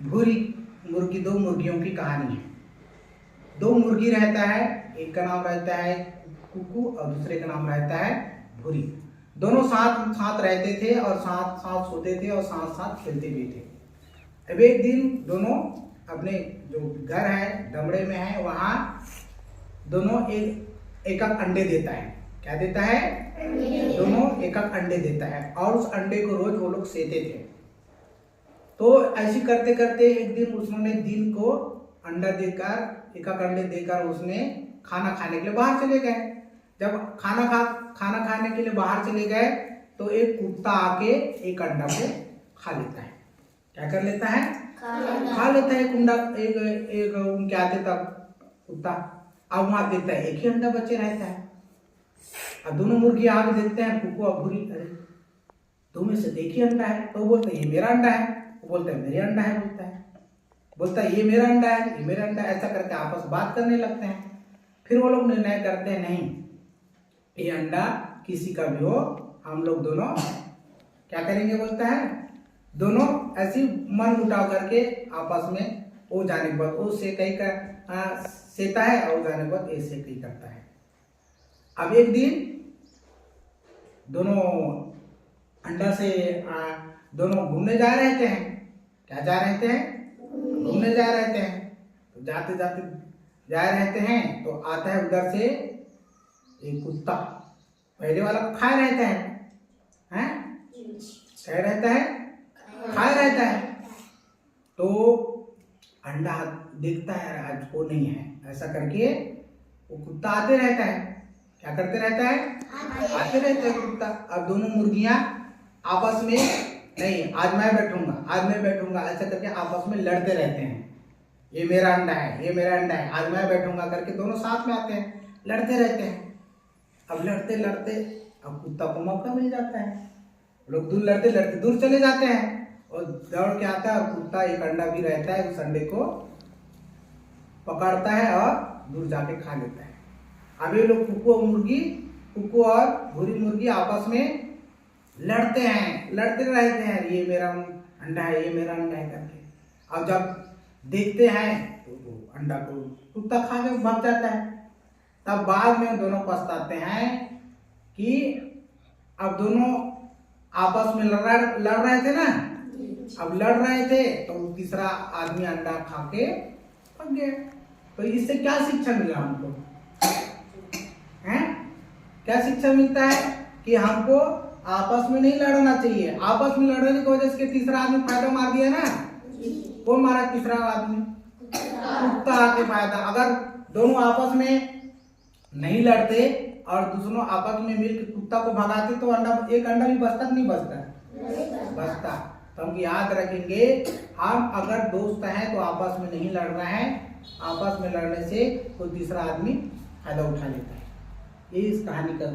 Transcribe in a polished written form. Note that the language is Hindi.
भूरी मुर्गी, दो मुर्गियों की कहानी है। दो मुर्गी रहता है, एक का नाम रहता है कुकू और दूसरे का नाम रहता है भूरी। दोनों साथ साथ रहते थे और साथ साथ सोते थे और साथ साथ खेलते भी थे। अब एक दिन दोनों अपने जो घर है दमड़े में है, वहां दोनों एक अंडे देता है। क्या देता है? दोनों एक अंडे देता है और उस अंडे को रोज वो लोग सेते थे। तो ऐसे करते करते एक दिन उसने दिन को अंडा देकर, एक अंडे देकर उसने खाना खाने के लिए बाहर चले गए। जब खाना खाने के लिए बाहर चले गए तो एक कुत्ता आके एक अंडा को खा लेता है। क्या कर लेता है? खा लेता है कुंडा, एक उनके आते तक कुत्ता। अब वहां देखता है एक ही अंडा बचे रहता है। अब दोनों मुर्गी आगे देखते हैं, कुकू और भूरी, अरे दो में से एक ही अंडा है। तो बोलते ये मेरा अंडा है, वो बोलता है मेरा अंडा है, बोलता है ये मेरा अंडा है, ये मेरा अंडा है। ऐसा करके आपस बात करने लगते हैं। फिर वो लोग निर्णय करते हैं नहीं, ये अंडा किसी का भी हो, हम लोग दोनों क्या करेंगे? बोलता है दोनों ऐसी मन मुटाव करके आपस में वो जाने के बाद वो से कहीं का सेता है और जाने के बाद ऐसे कहीं करता है। अब एक दिन दोनों अंडा से दोनों घूमने जा रहे थे। क्या जा रहे थे? घूमने जा रहे थे। तो जाते जाते जा रहे थे तो आता है उधर से एक कुत्ता, पहले वाला को खाए रहता है, हैं? क्या रहता है? खाए रहता है। तो अंडा देखता है आज वो नहीं है, ऐसा करके वो कुत्ता आते रहता है। क्या करते रहता है? आते रहता है कुत्ता। अब दोनों मुर्गियां आपस में नहीं, आज मैं बैठूंगा, आज मैं बैठूंगा, ऐसा करके आपस में लड़ते रहते हैं। ये मेरा अंडा है, ये मेरा अंडा है, आज मैं बैठूंगा करके दोनों साथ में आते हैं, लड़ते रहते हैं। अब लड़ते लड़ते अब कुत्ता को मौका मिल जाता है, लोग दूर लड़ते लड़ते दूर चले जाते हैं और दौड़ के आता है और कुत्ता एक अंडा भी रहता है, उस अंडे को पकड़ता है और दूर जाके खा लेता है। अब ये लोग कुकू और भूरी मुर्गी आपस में लड़ते हैं, लड़ते रहते हैं, ये मेरा अंडा है, ये मेरा अंडा है करके। अब जब देखते हैं तो अंडा को कुत्ता खा के भाग जाता है। तब बाद में दोनों पछताते हैं कि अब दोनों आपस में लड़ रहे थे ना, अब लड़ रहे थे तो तीसरा आदमी अंडा खा के भाग गया। तो इससे क्या शिक्षा मिला हमको? हैं? क्या शिक्षा मिलता है? कि हमको आपस में नहीं लड़ना चाहिए। आपस में लड़ने की वजह से तीसरा आदमी फायदा मार दिया ना। कौन मारा तीसरा आदमी? कुत्ता आके फायदा। अगर दोनों आपस में नहीं लड़ते और दोनों आपस में मिलकर कुत्ता को भगाते तो एक अंडा भी बचता नहीं? बचता। तो हम याद रखेंगे, हम अगर दोस्त हैं तो आपस में नहीं लड़ रहे हैं। आपस में लड़ने से कोई तीसरा आदमी फायदा उठा लेता है। ये इस कहानी का